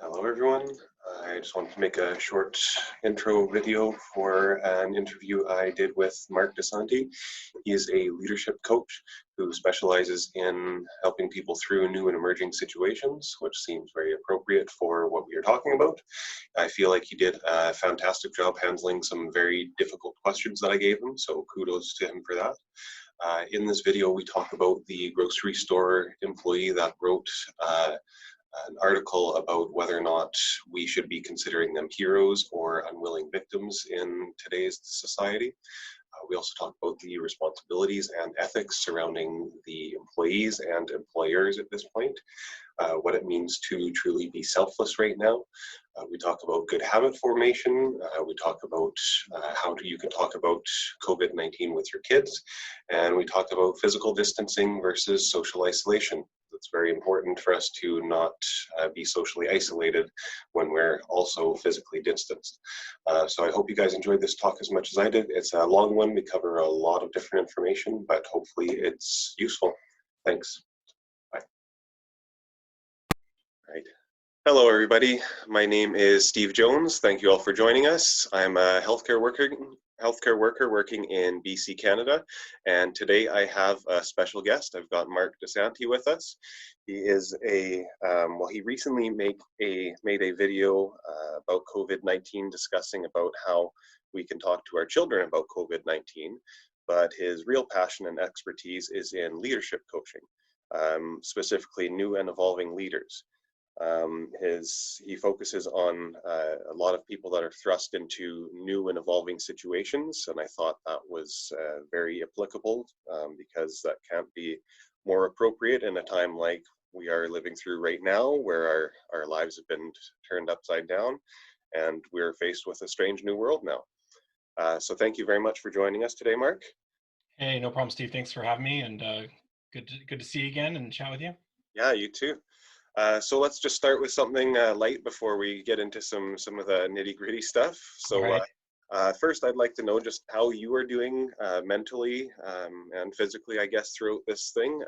Hello everyone. I just wanted to make a short intro video for an interview I did with Mark Desanti. He is a leadership coach who specializes in helping people through new and emerging situations, which seems very appropriate for what we are talking about. I feel like he did a fantastic job handling some very difficult questions that I gave him, so kudos to him for that. In this video, we talk about the grocery store employee that wrote an article about whether or not we should be considering them heroes or unwilling victims in today's society. We also talk about the responsibilities and ethics surrounding the employees and employers at this point, what it means to truly be selfless right now. We talk about good habit formation. We talk about how you can talk about COVID-19 with your kids. And we talk about physical distancing versus social isolation. It's very important for us to not be socially isolated when we're also physically distanced. So I hope you guys enjoyed this talk as much as I did. It's a long one. We cover a lot of different information, but hopefully it's useful. Thanks. Bye. All right. Hello, everybody. My name is Steve Jones. Thank you all for joining us. I'm a healthcare worker working in BC, Canada, and today I have a special guest. I've got Mark Desanti with us. He is he recently made a video about COVID-19, discussing about how we can talk to our children about COVID-19, but his real passion and expertise is in leadership coaching, specifically new and evolving leaders. He focuses on a lot of people that are thrust into new and evolving situations, and I thought that was very applicable because that can't be more appropriate in a time like we are living through right now, where our lives have been turned upside down and we're faced with a strange new world now. So thank you very much for joining us today, Mark. Hey, no problem, Steve. Thanks for having me, and good to see you again and chat with you. Yeah, you too. So let's just start with something light before we get into some of the nitty-gritty stuff. So right. First, I'd like to know just how you are doing mentally and physically, I guess, throughout this thing.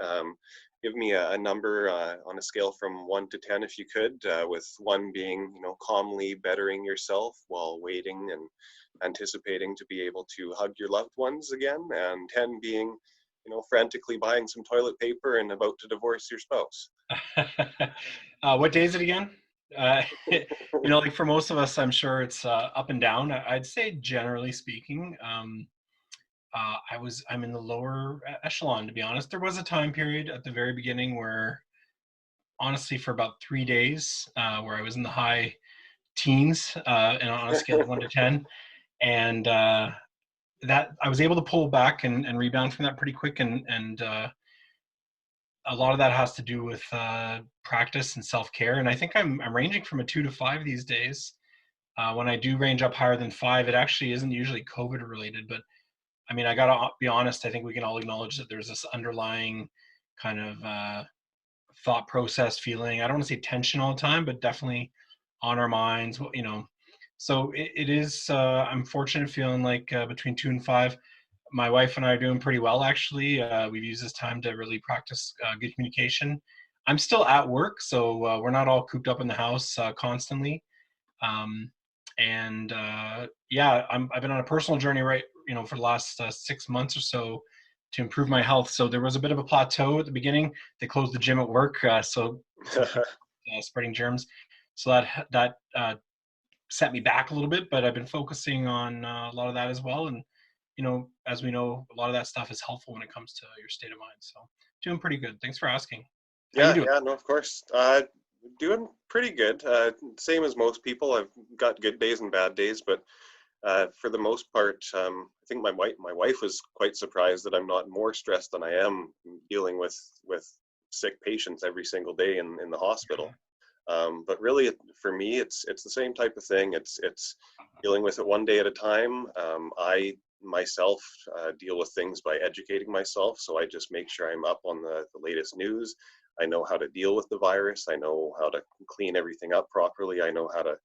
Give me a number on a scale from 1 to 10, if you could, with 1 being, calmly bettering yourself while waiting and anticipating to be able to hug your loved ones again, and 10 being, frantically buying some toilet paper and about to divorce your spouse. What day is it again? Like for most of us, I'm sure it's up and down. I'd say generally speaking, I'm in the lower echelon, to be honest. There was a time period at the very beginning where, honestly, for about 3 days, where I was in the high teens, and on a scale of 1 to 10, and that I was able to pull back and rebound from that pretty quick, and a lot of that has to do with practice and self-care. And I think I'm ranging from a 2 to 5 these days. When I do range up higher than 5, it actually isn't usually COVID related, but I mean, I gotta be honest, I think we can all acknowledge that there's this underlying kind of thought process, feeling, I don't want to say tension all the time, but definitely on our minds, so it is, I'm fortunate feeling like between 2 and 5, my wife and I are doing pretty well, actually. We've used this time to really practice good communication. I'm still at work, so we're not all cooped up in the house constantly. Yeah, I've been on a personal journey, right, for the last 6 months or so to improve my health. So there was a bit of a plateau at the beginning. They closed the gym at work, so spreading germs. So that set me back a little bit, but I've been focusing on a lot of that as well. And as we know, a lot of that stuff is helpful when it comes to your state of mind. So doing pretty good. Thanks for asking. How you doing? Yeah, no, of course. Doing pretty good. Same as most people. I've got good days and bad days, but for the most part, I think my wife was quite surprised that I'm not more stressed than I am dealing with sick patients every single day in the hospital. But really, for me, it's the same type of thing. It's dealing with it one day at a time. I myself deal with things by educating myself, so I just make sure I'm up on the latest news. I know how to deal with the virus. I know how to clean everything up properly. I know how to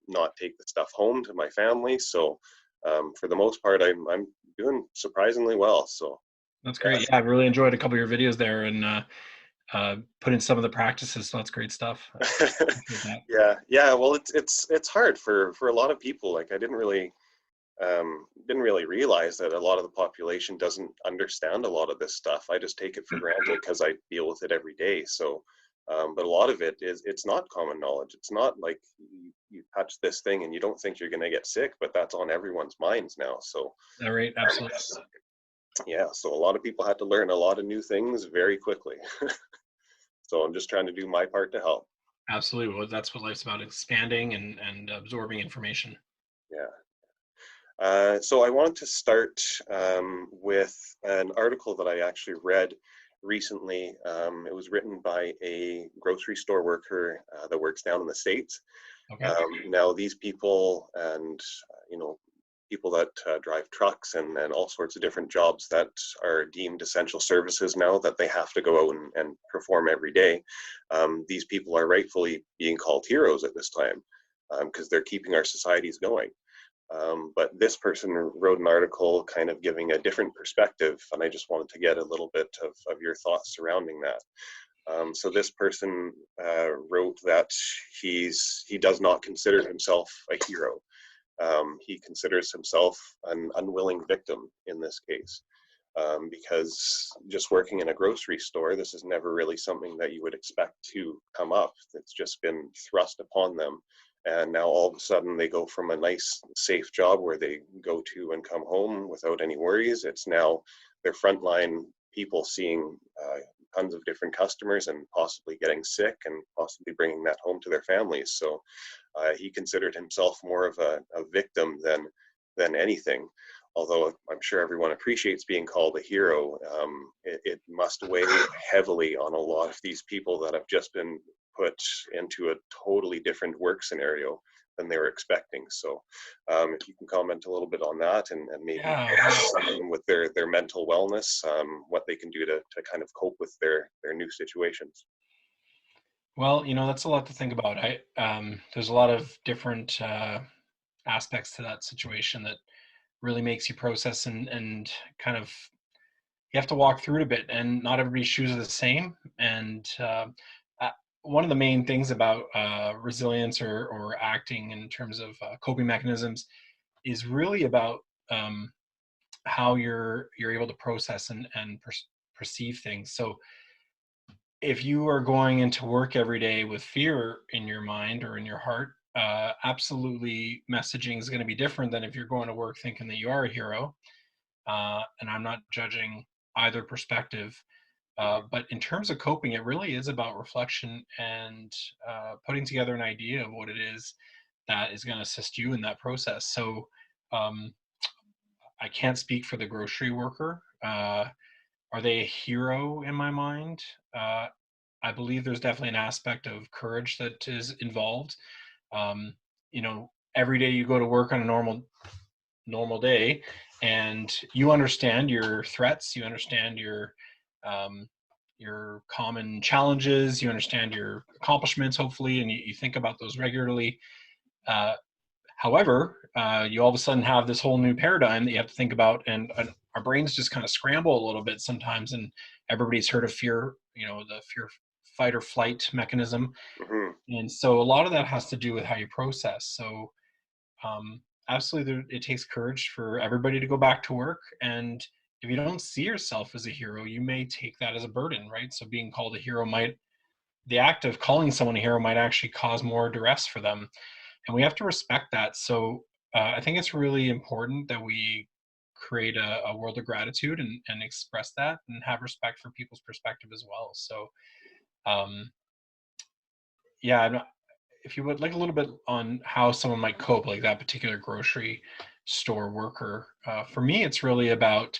not take the stuff home to my family. So for the most part, I'm doing surprisingly well. So that's great. Yeah, I've really enjoyed a couple of your videos there, and put in some of the practices. So that's great stuff. Yeah. Well, it's hard for a lot of people. Like, I didn't really realize that a lot of the population doesn't understand a lot of this stuff. I just take it for granted because I deal with it every day. So, but a lot of it's not common knowledge. It's not like you touch this thing and you don't think you're going to get sick, but that's on everyone's minds now. So, All right, absolutely. yeah, so a lot of people had to learn a lot of new things very quickly. So I'm just trying to do my part to help. Absolutely. Well, that's what life's about, expanding and absorbing information. Yeah. So I wanted to start with an article that I actually read recently. It was written by a grocery store worker that works down in the States. Okay. Now these people and, people that drive trucks and all sorts of different jobs that are deemed essential services now that they have to go out and perform every day. These people are rightfully being called heroes at this time because they're keeping our societies going. But this person wrote an article kind of giving a different perspective, and I just wanted to get a little bit of your thoughts surrounding that. So this person wrote that he does not consider himself a hero. He considers himself an unwilling victim in this case. Because just working in a grocery store, this is never really something that you would expect to come up. It's just been thrust upon them. And now all of a sudden they go from a nice, safe job where they go to and come home without any worries. It's now their frontline people seeing tons of different customers and possibly getting sick and possibly bringing that home to their families. So he considered himself more of a victim than anything. Although I'm sure everyone appreciates being called a hero, it must weigh heavily on a lot of these people that have just been put into a totally different work scenario than they were expecting. So if you can comment a little bit on that and maybe something with their mental wellness, what they can do to kind of cope with their new situations. Well, that's a lot to think about. There's a lot of different aspects to that situation that really makes you process and kind of you have to walk through it a bit, and not everybody's shoes are the same. And one of the main things about resilience or acting in terms of coping mechanisms is really about how you're able to process and perceive things. So if you are going into work every day with fear in your mind or in your heart, absolutely messaging is going to be different than if you're going to work thinking that you are a hero. And I'm not judging either perspective. But in terms of coping, it really is about reflection and putting together an idea of what it is that is going to assist you in that process. So um, I can't speak for the grocery worker. Are they a hero in my mind? I believe there's definitely an aspect of courage that is involved. Um, every day you go to work on a normal day, and you understand your threats, you understand your common challenges, you understand your accomplishments, hopefully, and you think about those regularly. Uh, However, you all of a sudden have this whole new paradigm that you have to think about, and our brains just kind of scramble a little bit sometimes. And everybody's heard of fear, the fear fight or flight mechanism. Mm-hmm. And so a lot of that has to do with how you process. So absolutely, it takes courage for everybody to go back to work. And if you don't see yourself as a hero, you may take that as a burden, right? So being called a hero the act of calling someone a hero might actually cause more duress for them, and we have to respect that. So I think it's really important that we create a world of gratitude and express that and have respect for people's perspective as well. So um, yeah, if you would like a little bit on how someone might cope, like that particular grocery store worker, for me, it's really about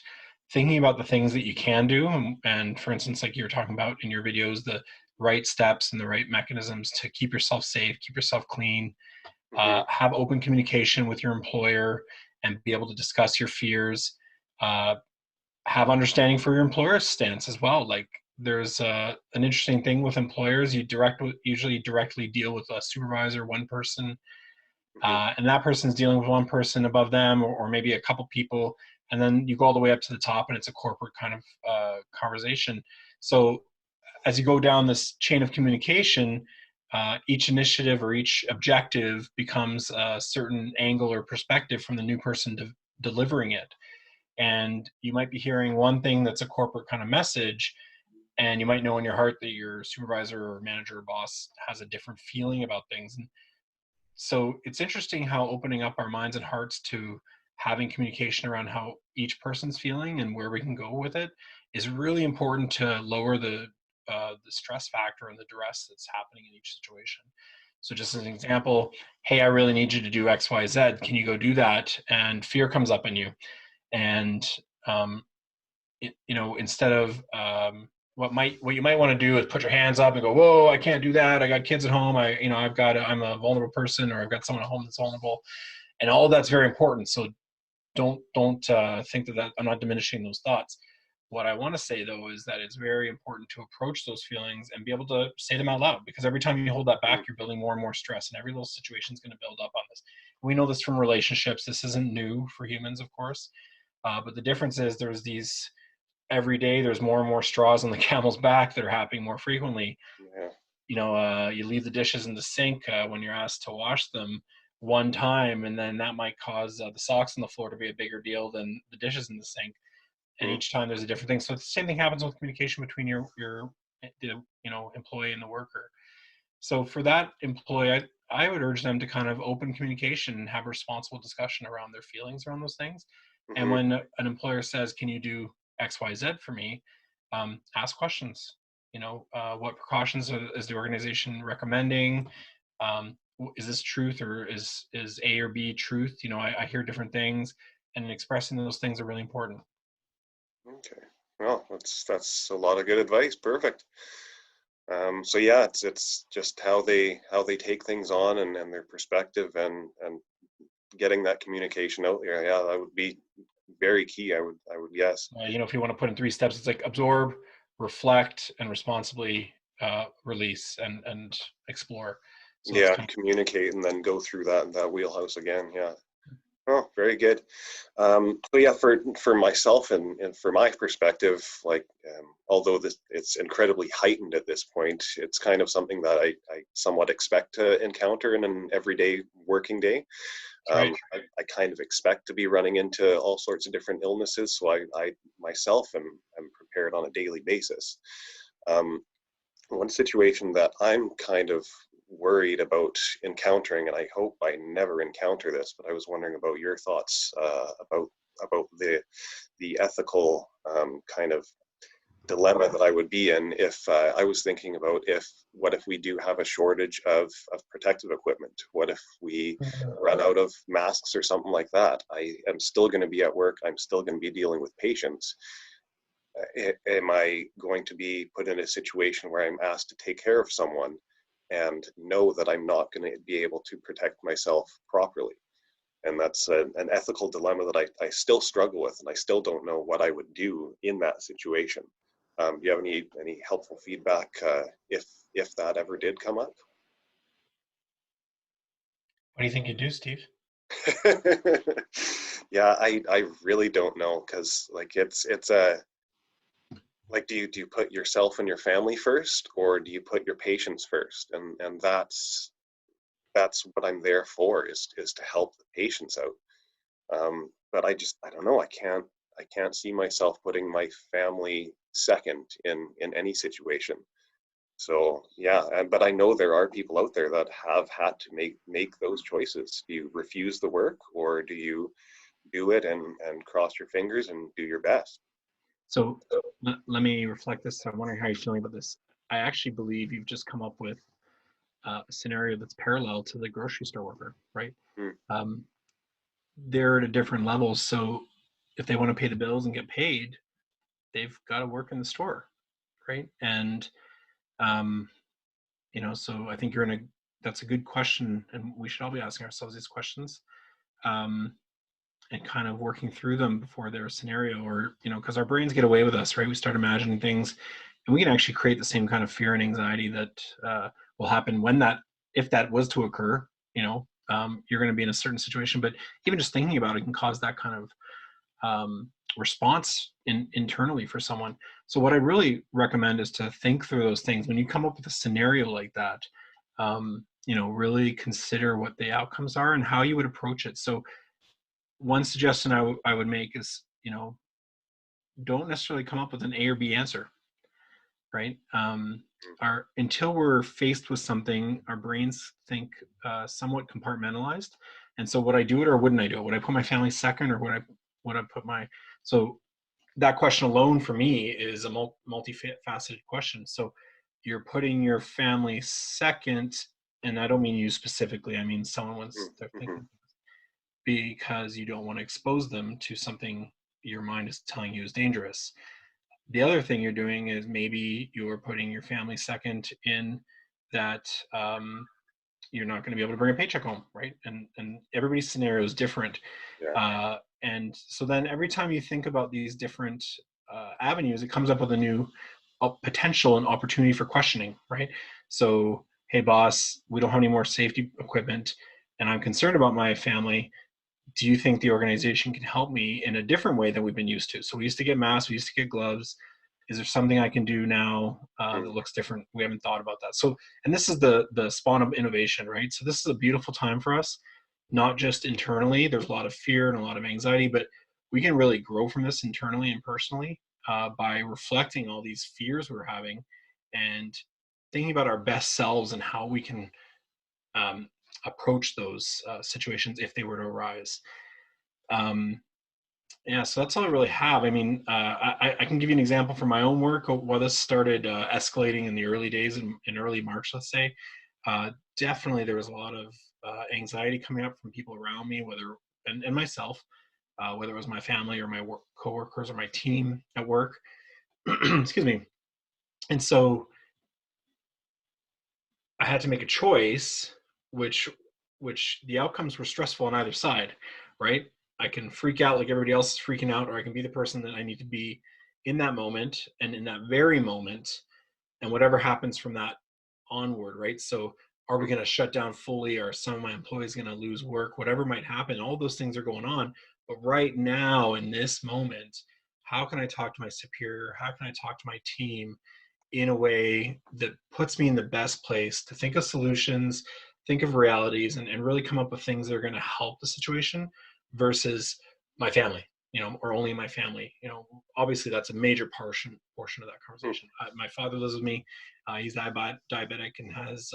thinking about the things that you can do. And for instance, like you were talking about in your videos, the right steps and the right mechanisms to keep yourself safe, keep yourself clean, Mm-hmm. have open communication with your employer and be able to discuss your fears, uh, have understanding for your employer's stance as well. Like there's an interesting thing with employers. Usually directly deal with a supervisor, one person, Mm-hmm. and that person's dealing with one person above them, or maybe a couple people, and then you go all the way up to the top, and it's a corporate kind of conversation. So as you go down this chain of communication, each initiative or each objective becomes a certain angle or perspective from the new person delivering it. And you might be hearing one thing that's a corporate kind of message, and you might know in your heart that your supervisor or manager or boss has a different feeling about things. And so it's interesting how opening up our minds and hearts to having communication around how each person's feeling and where we can go with it is really important to lower the stress factor and the duress that's happening in each situation. So just as an example, hey, I really need you to do X, Y, Z. Can you go do that? And fear comes up in you. And instead of what you might want to do is put your hands up and go, whoa, I can't do that. I got kids at home. I'm a vulnerable person, or I've got someone at home that's vulnerable, and all of that's very important. So don't think that I'm not diminishing those thoughts. What I want to say though is that it's very important to approach those feelings and be able to say them out loud, because every time you hold that back, you're building more and more stress, and every little situation is going to build up on this. We know this from relationships. This isn't new for humans, of course, but the difference is every day there's more and more straws on the camel's back that are happening more frequently. Yeah. You leave the dishes in the sink when you're asked to wash them one time, and then that might cause the socks on the floor to be a bigger deal than the dishes in the sink. And each time there's a different thing. So the same thing happens with communication between your employee and the worker. So for that employee, I would urge them to kind of open communication and have a responsible discussion around their feelings around those things. And when an employer says, can you do X, Y, Z for me? Ask questions. What precautions is the organization recommending? Is this truth, or is A or B truth? I hear different things, and expressing those things are really important. Okay. Well, that's a lot of good advice. Perfect. So yeah, it's just how they take things on, and their perspective, and getting that communication out there. Yeah, that would be very key. I would guess. If you want to put in 3 steps, it's like absorb, reflect, and responsibly release and explore. So Yeah, communicate and then go through that wheelhouse again. Yeah. Oh, very good. So yeah, for myself and for my perspective, like although it's incredibly heightened at this point, it's kind of something that I somewhat expect to encounter in an everyday working day. Right. I kind of expect to be running into all sorts of different illnesses, so I myself am prepared on a daily basis. One situation that I'm kind of worried about encountering, and I hope I never encounter this, but I was wondering about your thoughts about the ethical kind of dilemma that I would be in if I was thinking about what if we do have a shortage of protective equipment? What if we run out of masks or something like that? I am still going to be at work. I'm still going to be dealing with patients. Am I going to be put in a situation where I'm asked to take care of someone and know that I'm not going to be able to protect myself properly? And that's an ethical dilemma that I still struggle with, and I still don't know what I would do in that situation. Do you have any helpful feedback if that ever did come up? What do you think you do, Steve? Yeah, I really don't know, because like it's a like do you put yourself and your family first, or do you put your patients first? And that's what I'm there for, is to help the patients out. But I don't know. I can't see myself putting my family second in any situation. So yeah, but I know there are people out there that have had to make those choices. Do you refuse the work, or do you do it and cross your fingers and do your best? So let me reflect this. I'm wondering how you're feeling about this. I actually believe you've just come up with a scenario that's parallel to the grocery store worker, right? Hmm. They're at a different level. So if they want to pay the bills and get paid, they've got to work in the store, right? And so I think that's a good question, and we should all be asking ourselves these questions, and kind of working through them before they're a scenario, or because our brains get away with us, right? We start imagining things, and we can actually create the same kind of fear and anxiety that will happen if that was to occur. You're going to be in a certain situation, but even just thinking about it can cause that kind of response internally for someone. So what I really recommend is to think through those things. When you come up with a scenario like that, really consider what the outcomes are and how you would approach it. So one suggestion I would make is, don't necessarily come up with an A or B answer, right? Until we're faced with something, our brains think somewhat compartmentalized. And so would I do it or wouldn't I do it? Would I put my family second, or would I put so that question alone for me is a multifaceted question. So you're putting your family second, and I don't mean you specifically, I mean someone once they're Mm-hmm. thinking, because you don't want to expose them to something your mind is telling you is dangerous. The other thing you're doing is maybe you're putting your family second in that you're not going to be able to bring a paycheck home, right? And everybody's scenario is different. Yeah. And so then every time you think about these different avenues, it comes up with a new potential and opportunity for questioning, right? So, hey, boss, we don't have any more safety equipment, and I'm concerned about my family. Do you think the organization can help me in a different way than we've been used to? So we used to get masks, we used to get gloves. Is there something I can do now that looks different? We haven't thought about that. So, and this is the spawn of innovation, right? So this is a beautiful time for us, not just internally. There's a lot of fear and a lot of anxiety, but we can really grow from this internally and personally by reflecting all these fears we're having and thinking about our best selves and how we can approach those situations if they were to arise. Yeah, so that's all I really have. I mean, I can give you an example from my own work. While this started escalating in the early days, in early March, let's say, definitely there was a lot of anxiety coming up from people around me, and myself, whether it was my family or my coworkers or my team at work. Excuse me. And so I had to make a choice, which the outcomes were stressful on either side, right? I can freak out like everybody else is freaking out, or I can be the person that I need to be in that moment and in that very moment, and whatever happens from that onward, right? So are we going to shut down fully? Are some of my employees going to lose work? Whatever might happen, all those things are going on. But right now, in this moment, how can I talk to my superior? How can I talk to my team in a way that puts me in the best place to think of solutions, think of realities, and really come up with things that are going to help the situation versus my family, or only my family. Obviously that's a major portion of that conversation. My father lives with me. He's diabetic and has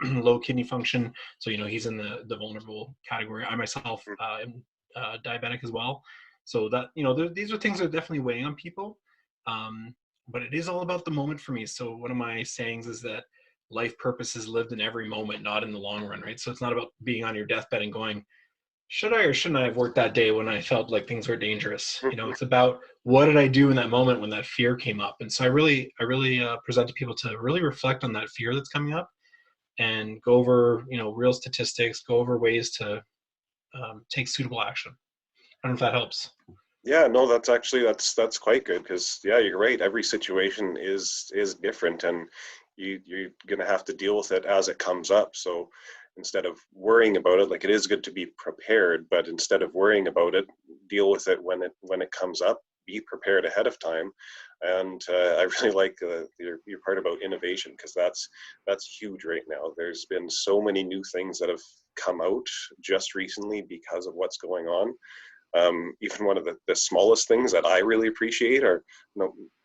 low kidney function. So, he's in the vulnerable category. I myself am diabetic as well. So that, these are things that are definitely weighing on people. But it is all about the moment for me. So one of my sayings is that life purpose is lived in every moment, not in the long run, right? So it's not about being on your deathbed and going, should I or shouldn't I have worked that day when I felt like things were dangerous? It's about what did I do in that moment when that fear came up. And so I really present to people to really reflect on that fear that's coming up and go over, real statistics, go over ways to take suitable action. I don't know if that helps. Yeah, no, that's quite good, because yeah, you're right. Every situation is different, and you're gonna have to deal with it as it comes up. So instead of worrying about it, like, it is good to be prepared, but instead of worrying about it, deal with it when it comes up. Be prepared ahead of time. And I really like your part about innovation, because that's huge right now. There's been so many new things that have come out just recently because of what's going on. Even one of the smallest things that I really appreciate are,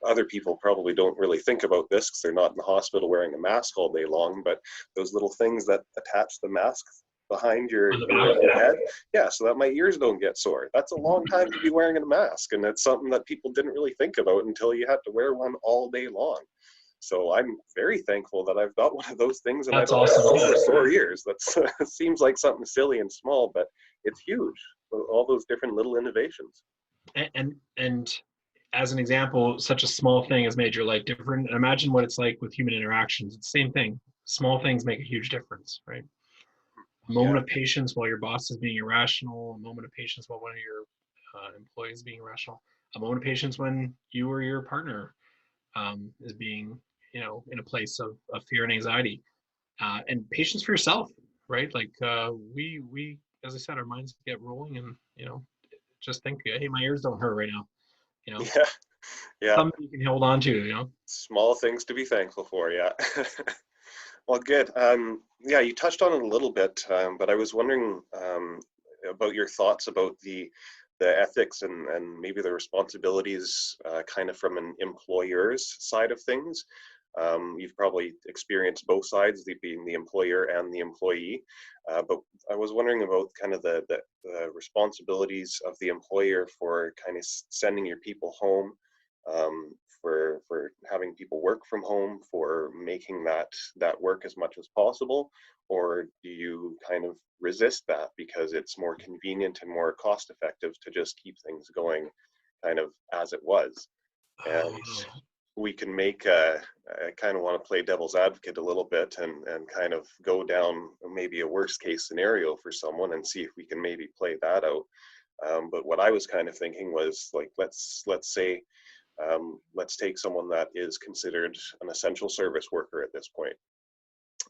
other people probably don't really think about this because they're not in the hospital wearing a mask all day long, but those little things that attach the mask behind your head, yeah, so that my ears don't get sore. That's a long time to be wearing a mask, and that's something that people didn't really think about until you had to wear one all day long. So I'm very thankful that I've got one of those things, and That's I don't awesome. have sore ears. That's seems like something silly and small, but it's huge. All those different little innovations. And as an example, such a small thing has made your life different. And imagine what it's like with human interactions. It's the same thing. Small things make a huge difference, right? A Yeah. moment of patience while your boss is being irrational, a moment of patience while one of your employees is being irrational, a moment of patience when you or your partner is being, in a place of fear and anxiety, and patience for yourself, right? Like we, as I said, our minds get rolling, and just think, hey, my ears don't hurt right now. Yeah. Yeah, something you can hold on to, you know. small things to be thankful for. Yeah. Well, good. Yeah, you touched on it a little bit, but I was wondering about your thoughts about the ethics and maybe the responsibilities, kind of from an employer's side of things. You've probably experienced both sides, being the employer and the employee. But I was wondering about kind of the responsibilities of the employer for kind of sending your people home, for having people work from home, for making that work as much as possible, or do you kind of resist that because it's more convenient and more cost effective to just keep things going kind of as it was? Oh, And wow. we can make I kind of want to play devil's advocate a little bit and kind of go down maybe a worst case scenario for someone and see if we can maybe play that out. But what I was kind of thinking was like, let's say, let's take someone that is considered an essential service worker at this point,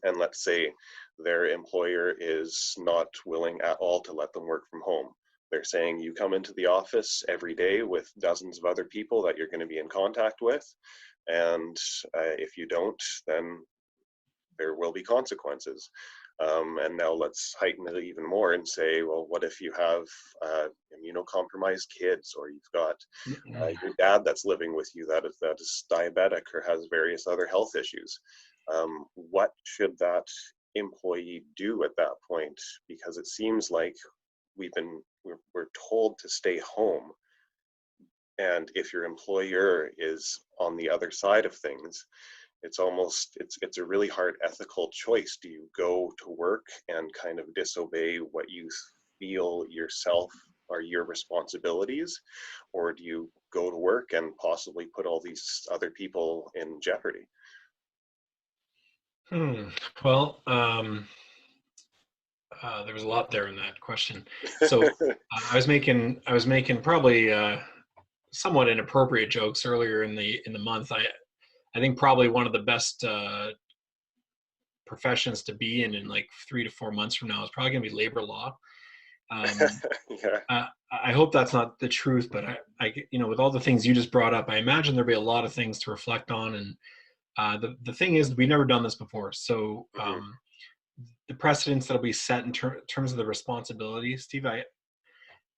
and let's say their employer is not willing at all to let them work from home. They're saying you come into the office every day with dozens of other people that you're going to be in contact with, and if you don't, then there will be consequences. And now let's heighten it even more and say, well, what if you have immunocompromised kids, or you've got Mm-mm. your dad that's living with you that is diabetic or has various other health issues? What should that employee do at that point? Because it seems like we're told to stay home, and if your employer is on the other side of things, it's a really hard ethical choice. Do you go to work and kind of disobey what you feel yourself are your responsibilities, or do you go to work and possibly put all these other people in jeopardy? Hmm. Well, there was a lot there in that question. So I was making probably somewhat inappropriate jokes earlier in the month. I think probably one of the best professions to be in like 3 to 4 months from now is probably going to be labor law. Um, Yeah. I hope that's not the truth, but with all the things you just brought up, I imagine there'll be a lot of things to reflect on. And the thing is, we've never done this before, so Hmm. the precedents that'll be set in terms of the responsibility, Steve.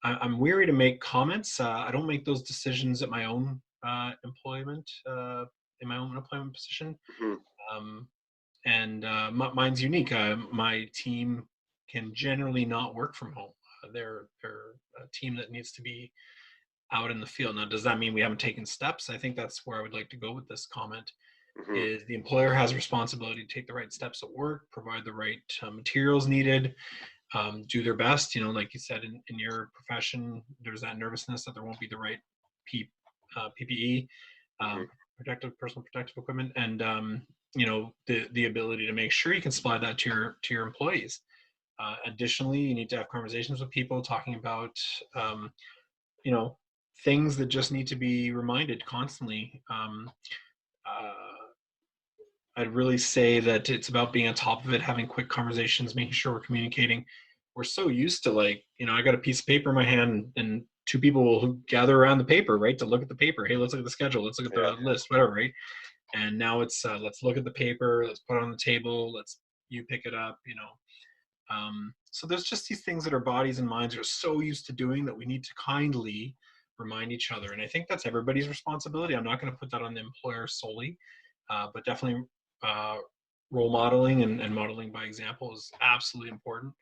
I'm weary to make comments. I don't make those decisions at my own employment, in my own employment position. Hmm. Um, and mine's unique. My team can generally not work from home. They're a team that needs to be out in the field. Now, does that mean we haven't taken steps? I think that's where I would like to go with this comment. Hmm. Is the employer has a responsibility to take the right steps at work, provide the right materials needed, do their best. Like you said, in your profession, there's that nervousness that there won't be the right PPE, Hmm. um, personal protective equipment, and the ability to make sure you can supply that to your employees. Additionally, you need to have conversations with people talking about um, you know things that just need to be reminded constantly. Uh, I'd really say that it's about being on top of it, having quick conversations, making sure we're communicating. We're so used to, like, I got a piece of paper in my hand and two people will gather around the paper, right, to look at the paper. Hey, let's look at the schedule. Let's look at Yeah. the list, whatever, right? And now it's let's look at the paper. Let's put it on the table. You pick it up. So there's just these things that our bodies and minds are so used to doing that we need to kindly remind each other. And I think that's everybody's responsibility. I'm not going to put that on the employer solely, but definitely uh, role modeling and modeling by example is absolutely important.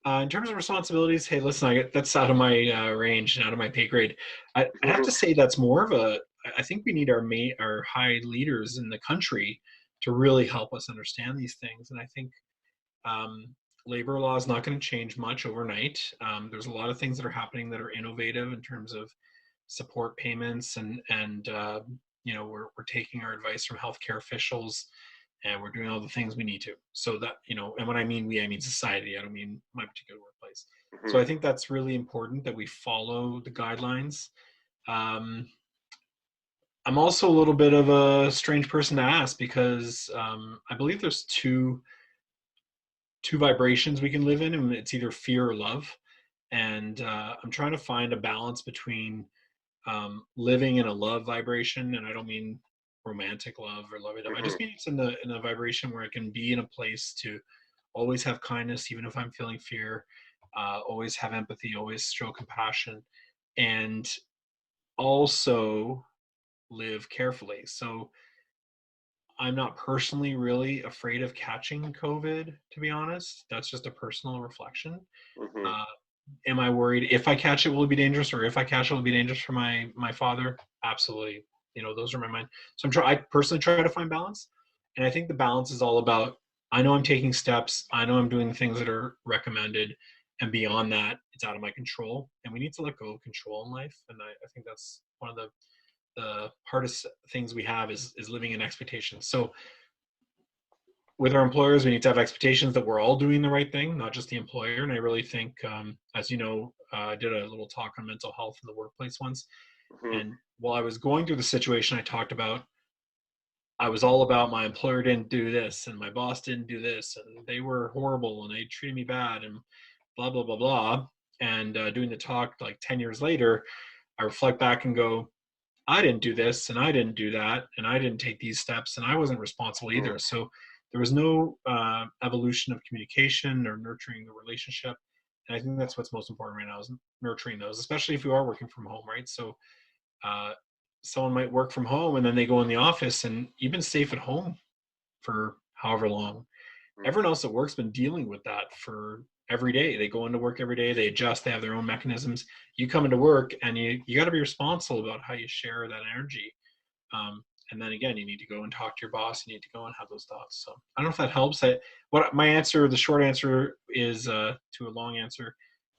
In terms of responsibilities, hey, listen, that's out of my range and out of my pay grade. I'd have to say that's more of a. I think we need our high leaders in the country to really help us understand these things. And I think um, labor law is not going to change much overnight. There's a lot of things that are happening that are innovative in terms of support payments, and we're taking our advice from healthcare officials, and we're doing all the things we need to. So that and when I mean we, I mean society. I don't mean my particular workplace. So Hmm. I think that's really important that we follow the guidelines. Um, I'm also a little bit of a strange person to ask because I believe there's two vibrations we can live in, and it's either fear or love. And I'm trying to find a balance between living in a love vibration, and I don't mean romantic love or lovey-dovey. I Hmm. just mean it's in a vibration where I can be in a place to always have kindness, even if I'm feeling fear, always have empathy, always show compassion, and also live carefully. So I'm not personally really afraid of catching COVID, to be honest. That's just a personal reflection. Hmm. Uh, am I worried if I catch it, will it be dangerous, or if I catch it, will it be dangerous for my father? Absolutely. You know, those are my mind. So I personally try to find balance, and I think the balance is all about. I know I'm taking steps. I know I'm doing the things that are recommended, and beyond that, it's out of my control. And we need to let go of control in life. And I think that's one of the hardest things we have is living in expectations. So with our employers, we need to have expectations that we're all doing the right thing, not just the employer. And I really think, as you know, I did a little talk on mental health in the workplace once. Hmm. And while I was going through the situation, I talked about, I was all about my employer didn't do this and my boss didn't do this and they were horrible and they treated me bad and blah, blah, blah, blah. And doing the talk like 10 years later, I reflect back and go, I didn't do this and I didn't do that and I didn't take these steps and I wasn't responsible Hmm. either. So there was no evolution of communication or nurturing the relationship. And I think that's what's most important right now is nurturing those, especially if you are working from home, right? So uh, someone might work from home and then they go in the office and you've been safe at home for however long. Hmm. Everyone else at work's been dealing with that for every day. They go into work every day, they adjust, they have their own mechanisms. You come into work and you got to be responsible about how you share that energy. And then again, you need to go and talk to your boss. You need to go and have those thoughts. So I don't know if that helps. What my answer, the short answer is to a long answer.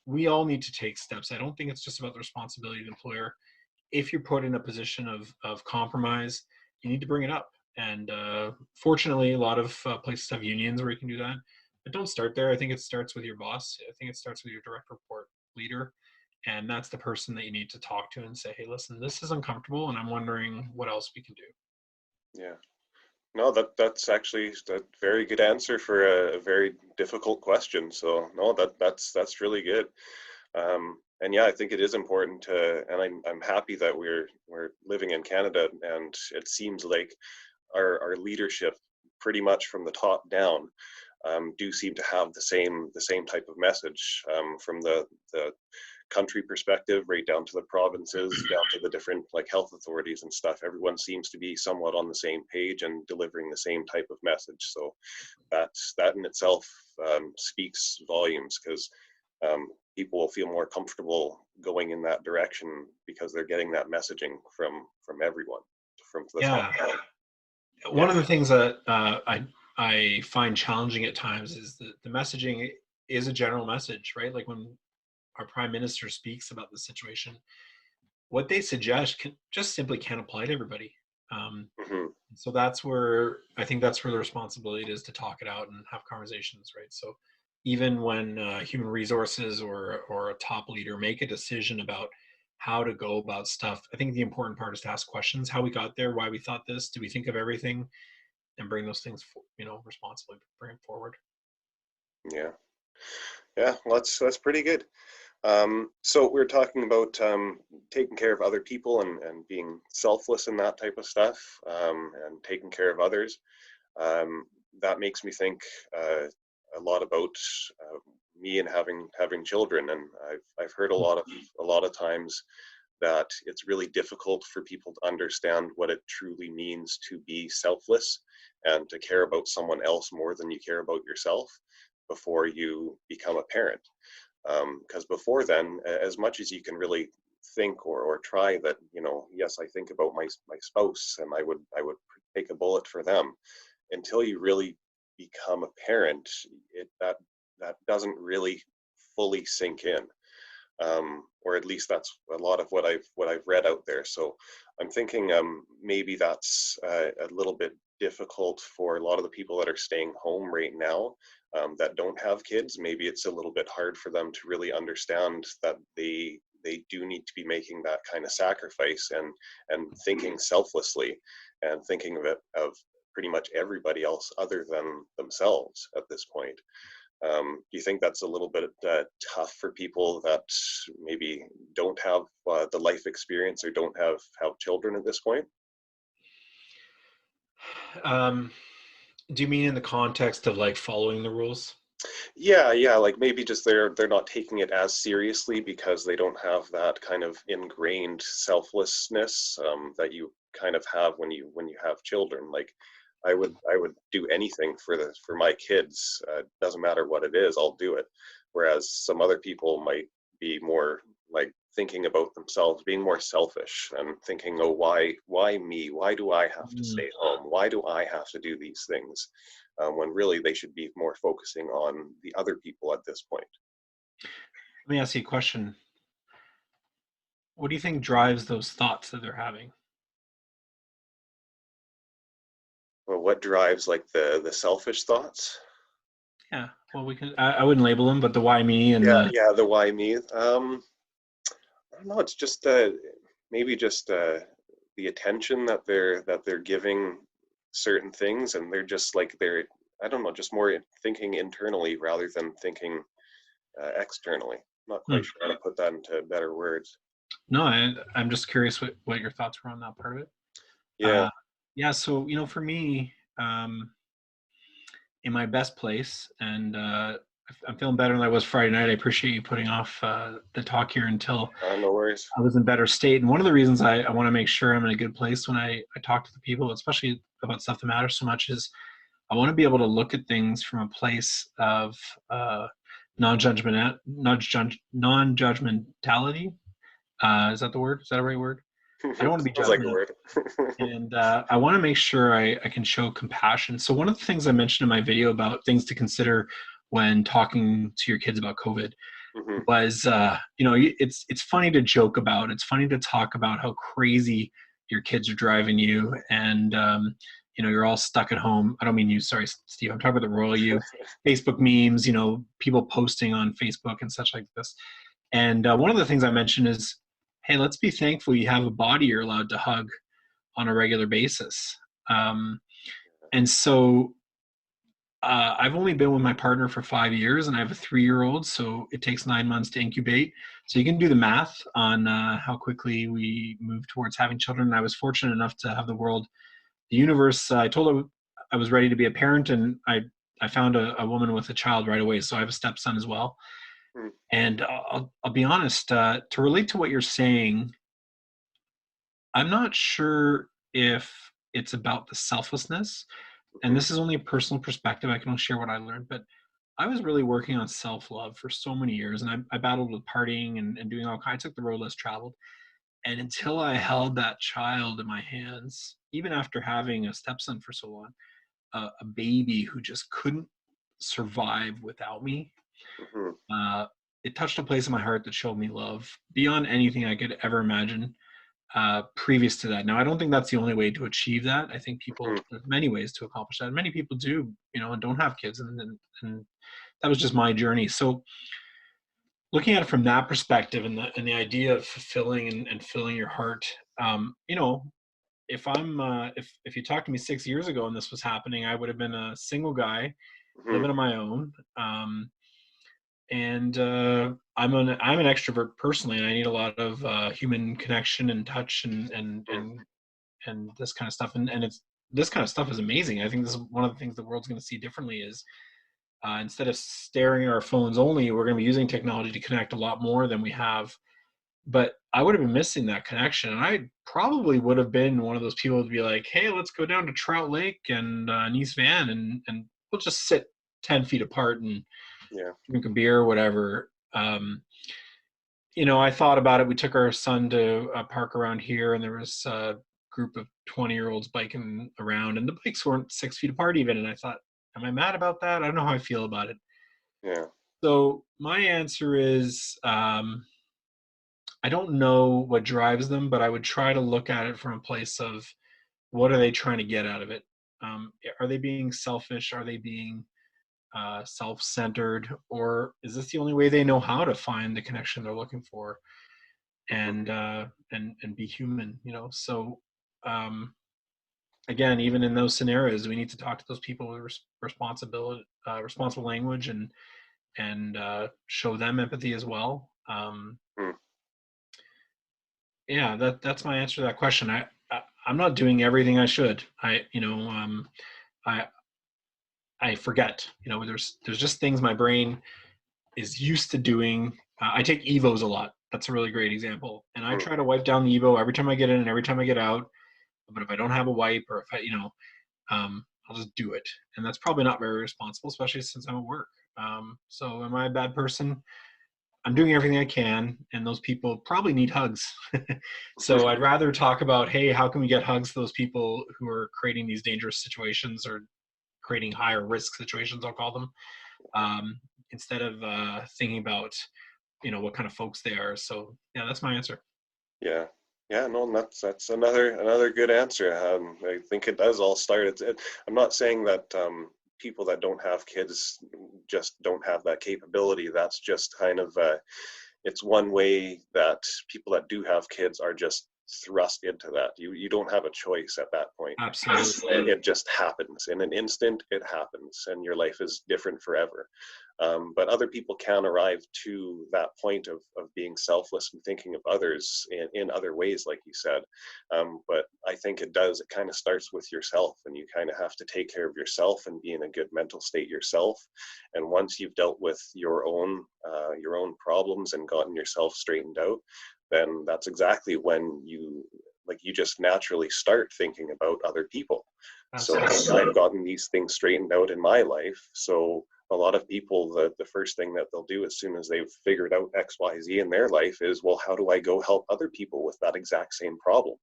We all need to take steps. I don't think it's just about the responsibility of the employer. If you're put in a position of compromise, you need to bring it up. And fortunately, a lot of places have unions where you can do that. But don't start there. I think it starts with your boss. I think it starts with your direct report leader. And that's the person that you need to talk to and say, hey, listen, this is uncomfortable. And I'm wondering what else we can do. Yeah. No, that's actually a very good answer for a very difficult question. So no, that's really good. And yeah, I think it is important to, and I'm happy that we're living in Canada, and it seems like our leadership, pretty much from the top down, do seem to have the same type of message, from the country perspective right down to the provinces, down to the different like health authorities and stuff. Everyone seems to be somewhat on the same page and delivering the same type of message. So that in itself speaks volumes, because people will feel more comfortable going in that direction because they're getting that messaging from everyone, from the top Yeah. down. One Yeah. of the things that I find challenging at times is that the messaging is a general message, right? Like when our prime minister speaks about the situation, what they suggest can just simply can't apply to everybody. Um, Hmm. so that's where I think that's where the responsibility is to talk it out and have conversations, right? So even when human resources or a top leader make a decision about how to go about stuff, I think the important part is to ask questions: how we got there, why we thought this, do we think of everything, and bring those things, responsibly bring it forward. Yeah. Yeah. Well, that's pretty good. So we're talking about taking care of other people and being selfless and that type of stuff, and taking care of others. Um, that makes me think a lot about me and having children, and I've heard a lot of times that it's really difficult for people to understand what it truly means to be selfless and to care about someone else more than you care about yourself before you become a parent. Because before then, as much as you can really think or try that, yes, I think about my spouse and I would take a bullet for them, until you really become a parent, that doesn't really fully sink in. Or at least that's a lot of what I've read out there. So I'm thinking maybe that's a little bit difficult for a lot of the people that are staying home right now, that don't have kids. Maybe it's a little bit hard for them to really understand that they do need to be making that kind of sacrifice and thinking selflessly and thinking of pretty much everybody else other than themselves at this point. Do you think that's a little bit tough for people that maybe don't have the life experience or don't have children at this point? Um, do you mean in the context of like following the rules? Yeah, yeah, like maybe just they're not taking it as seriously because they don't have that kind of ingrained selflessness that you kind of have when you have children. Like I would do anything for my kids. Doesn't matter what it is, I'll do it. Whereas some other people might be more like thinking about themselves, being more selfish and thinking, oh, why me? Why do I have to Mm. stay home? Why do I have to do these things? When really they should be more focusing on the other people at this point. Let me ask you a question. What do you think drives those thoughts that they're having? Well, what drives like the selfish thoughts? Yeah, well, we can. I wouldn't label them, but the why me and Yeah, the yeah, the why me. I don't know. It's just maybe just the attention that they're giving certain things, and they're just like they're I don't know, just more thinking internally rather than thinking externally. I'm not quite Hmm. sure how to put that into better words. No, I'm just curious what your thoughts were on that part of it. Yeah. Uh, yeah, so for me, in my best place, and I'm feeling better than I was Friday night. I appreciate you putting off the talk here until No worries. I was in better state. And one of the reasons I want to make sure I'm in a good place when I talk to the people, especially about stuff that matters so much, is I want to be able to look at things from a place of non-judgmentality. Is that the word? Is that a right word? I don't want to be Sounds like a judgmental. word. And I want to make sure I can show compassion. So one of the things I mentioned in my video about things to consider when talking to your kids about COVID Hmm. was, it's funny to joke about. It's funny to talk about how crazy your kids are driving you, and you're all stuck at home. I don't mean you, sorry, Steve. I'm talking about the royal you. Facebook memes, people posting on Facebook and such like this. And one of the things I mentioned is, hey, let's be thankful you have a body you're allowed to hug on a regular basis. Um, and so I've only been with my partner for 5 years, and I have a 3-year-old, so it takes 9 months to incubate. So you can do the math on how quickly we move towards having children. And I was fortunate enough to have the universe. I told her I was ready to be a parent, and I found a woman with a child right away. So I have a stepson as well. And I'll be honest, to relate to what you're saying, I'm not sure if it's about the selflessness. And Hmm. this is only a personal perspective. I can only share what I learned, but I was really working on self-love for so many years, and I battled with partying and doing all kinds. I took the road less traveled, and until I held that child in my hands, even after having a stepson for so long, a baby who just couldn't survive without me, Hmm. uh, it touched a place in my heart that showed me love beyond anything I could ever imagine previous to that. Now, I don't think that's the only way to achieve that. I think Hmm. there's many ways to accomplish that. Many people do, and don't have kids, and that was just my journey. So, looking at it from that perspective, and the idea of fulfilling and filling your heart, if if you talked to me 6 years ago and this was happening, I would have been a single guy Hmm. living on my own. And I'm an extrovert personally, and I need a lot of human connection and touch and this kind of stuff. And it's this kind of stuff is amazing. I think this is one of the things the world's going to see differently is instead of staring at our phones only, we're going to be using technology to connect a lot more than we have. But I would have been missing that connection, and I probably would have been one of those people to be like, "Hey, let's go down to Trout Lake and in East Van, and we'll just sit 10 feet apart and Yeah. drink a beer or whatever." I thought about it. We took our son to a park around here, and there was a group of 20-year-olds biking around, and the bikes weren't 6 feet apart even. And I thought, am I mad about that? I don't know how I feel about it. Yeah. So my answer is, I don't know what drives them, but I would try to look at it from a place of what are they trying to get out of it? Are they being selfish? Are they being self-centered? Or is this the only way they know how to find the connection they're looking for? Hmm. And be human. So um again, even in those scenarios, we need to talk to those people with responsible language, and show them empathy as well. Hmm. Yeah, that's my answer to that question. I'm not doing everything I should. I I forget. There's just things my brain is used to doing. I take Evos a lot. That's a really great example. And I Hmm. try to wipe down the Evo every time I get in and every time I get out. But if I don't have a wipe, or if I'll just do it. And that's probably not very responsible, especially since I'm at work. So am I a bad person? I'm doing everything I can, and those people probably need hugs. So I'd rather talk about, hey, how can we get hugs to those people who are creating these dangerous situations, or creating higher risk situations, I'll call them, um, instead of thinking about what kind of folks they are. So yeah, that's my answer. Yeah. Yeah, no, and that's another good answer. I think it does all start. I'm not saying that people that don't have kids just don't have that capability. That's just kind of it's one way that people that do have kids are just thrust into that. You don't have a choice at that point. Absolutely. It just happens in an instant. It happens, and your life is different forever. But other people can arrive to that point of being selfless and thinking of others in other ways, like you said. But I think it does. It kind of starts with yourself, and you kind of have to take care of yourself and be in a good mental state yourself. And once you've dealt with your own problems and gotten yourself straightened out, then that's exactly when you just naturally start thinking about other people. So Absolutely. I've gotten these things straightened out in my life. So a lot of people, the first thing that they'll do as soon as they've figured out XYZ in their life is, well, how do I go help other people with that exact same problem?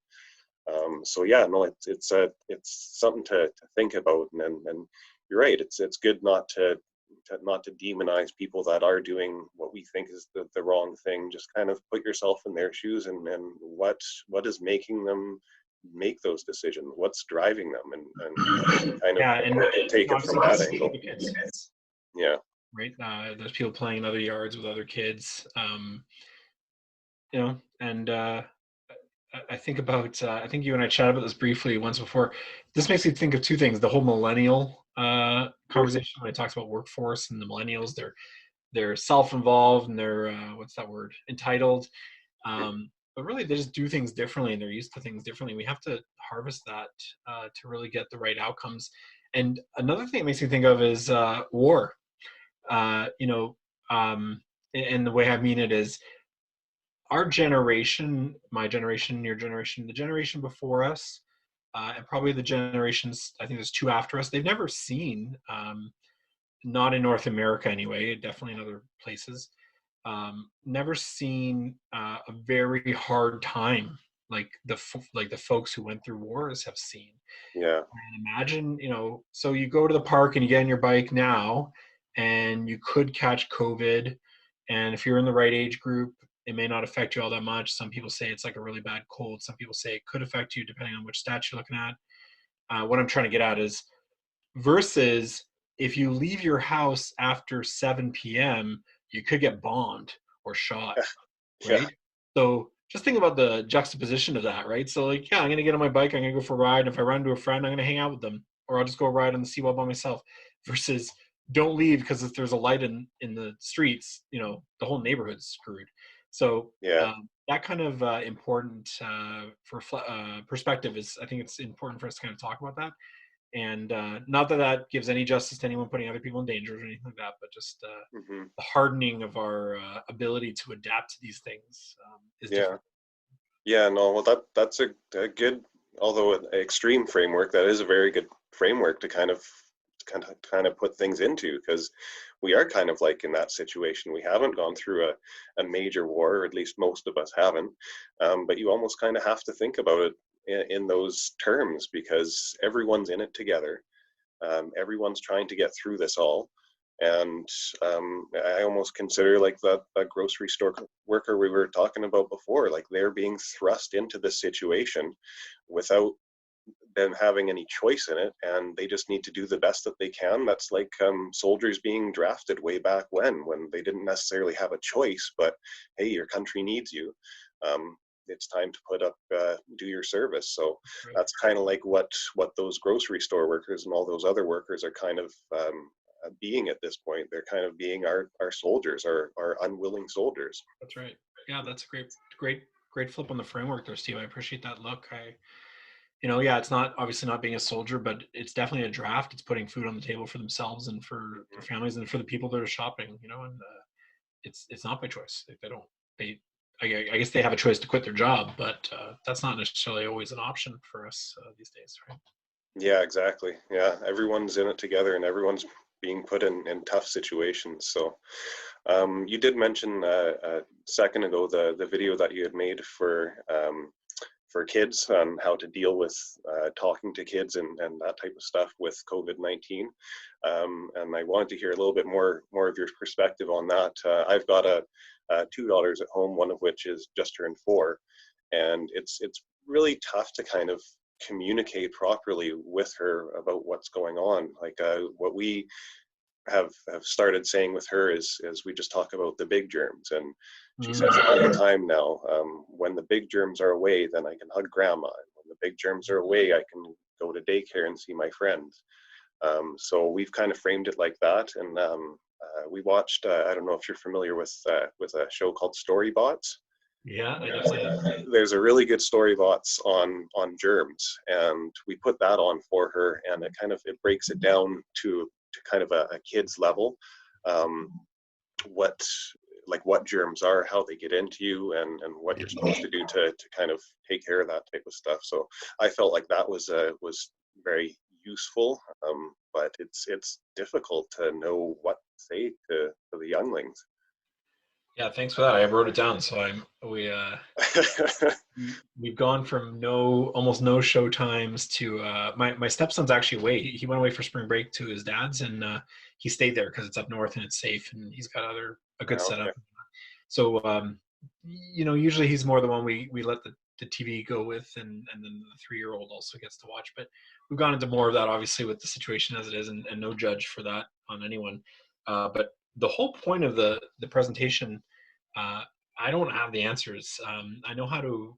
So yeah, no, it's something to think about, and you're right. It's good not to demonize people that are doing what we think is the wrong thing. Just kind of put yourself in their shoes, and what is making them make those decisions, what's driving them, and kind of Yeah, and take it from obviously that think angle. of the kids, Yeah. right? There's people playing in other yards with other kids, and I think about, I think you and I chatted about this briefly once before. This makes me think of two things: the whole millennial Mhm. conversation when it talks about workforce, and the millennials, they're self-involved, and they're what's that word, entitled. But really, they just do things differently, and they're used to things differently. We have to harvest that to really get the right outcomes. And another thing it makes me think of is war. Uh, you know, um, and the way I mean it is, our generation, my generation, your generation, the generation before us, and probably the generations, I think there's two after us, they've never seen, not in North America anyway, definitely in other places, never seen a very hard time like like the folks who went through wars have seen. Yeah. And imagine, so you go to the park and you get on your bike now, and you could catch COVID. And if you're in the right age group, it may not affect you all that much. Some people say it's like a really bad cold. Some people say it could affect you depending on which stats you're looking at. What I'm trying to get at is, versus if you leave your house after 7 p.m., you could get bombed or shot, Yeah. right? So just think about the juxtaposition of that, right? So like, yeah, I'm gonna get on my bike, I'm gonna go for a ride. If I run into a friend, I'm gonna hang out with them, or I'll just go ride on the seawall by myself. Versus don't leave because if there's a light in the streets, the whole neighborhood's screwed. So Yeah. that kind of important perspective is, I think it's important for us to kind of talk about that. And not that that gives any justice to anyone putting other people in danger or anything like that, but just Hmm. the hardening of our ability to adapt to these things is Yeah. different. Yeah, no, well, that's a good, although an extreme framework, that is a very good framework to kind of put things into, because we are kind of like in that situation. We haven't gone through a major war, or at least most of us haven't. But you almost kind of have to think about it in those terms, because everyone's in it together. Everyone's trying to get through this all. And I almost consider like that grocery store worker we were talking about before, like they're being thrust into this situation without them having any choice in it, and they just need to do the best that they can. That's like soldiers being drafted way back when they didn't necessarily have a choice, but hey, your country needs you. Um, it's time to put up, do your service. So Right. that's kind of like what those grocery store workers and all those other workers are kind of being at this point. They're kind of being our soldiers, our unwilling soldiers. That's right. Yeah, that's a great flip on the framework there, Steve. I appreciate that look. Yeah, it's not obviously not being a soldier, but it's definitely a draft. It's putting food on the table for themselves and for their families and for the people that are shopping. And it's not by choice. Like they don't. They. I guess they have a choice to quit their job, but that's not necessarily always an option for us these days, right? Yeah, exactly. Yeah, everyone's in it together, and everyone's being put in tough situations. So, you did mention a second ago the video that you had made for kids on how to deal with talking to kids and that type of stuff with COVID-19. And I wanted to hear a little bit more of your perspective on that. I've got two daughters at home, one of which is just turned 4, and it's really tough to kind of communicate properly with her about what's going on. Like what we have started saying with her is we just talk about the big germs, and she says it all the time now. When the big germs are away, then I can hug grandma. And when the big germs are away, I can go to daycare and see my friends. So we've kind of framed it like that. And we watched. I don't know if you're familiar with a show called Storybots. Yeah, I definitely am. There's a really good Storybots on germs, and we put that on for her, and it breaks it down to kind of a kid's level, um, what what germs are, how they get into you, and what you're supposed to do to kind of take care of that type of stuff. So I felt like that was very useful, but it's difficult to know what to say to the younglings. Yeah, thanks for that. I wrote it down. So we've gone from almost no show times to my stepson's actually away. He went away for spring break to his dad's, and he stayed there because it's up north and it's safe, and he's got a good Okay. setup. So usually he's more the one we let the TV go with, and then the 3-year-old also gets to watch. But we've gone into more of that, obviously, with the situation as it is, and no judge for that on anyone. But the whole point of the presentation, uh, I don't have the answers. I know how to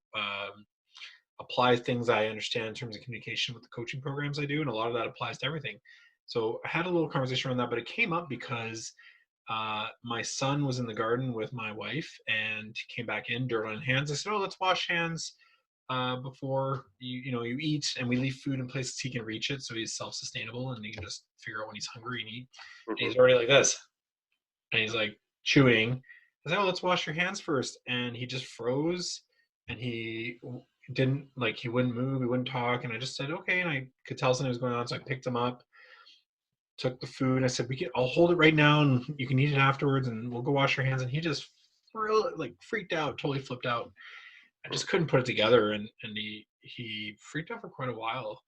apply things I understand in terms of communication with the coaching programs I do, and a lot of that applies to everything. So I had a little conversation around that, but it came up because my son was in the garden with my wife and came back in, dirt on hands. I said, "Oh, let's wash hands before you eat," and we leave food in places he can reach it, so he's self-sustainable and he can just figure out when he's hungry and eat. And Hmm. he's already like this, and he's like chewing. I said, "Oh, let's wash your hands first," and he just froze, and didn't like he wouldn't move, he wouldn't talk, and I just said, "Okay," and I could tell something was going on, so I picked him up, took the food, and I said, I'll hold it right now, and you can eat it afterwards, and we'll go wash your hands." And he just really freaked out, totally flipped out. I just couldn't put it together, and he freaked out for quite a while,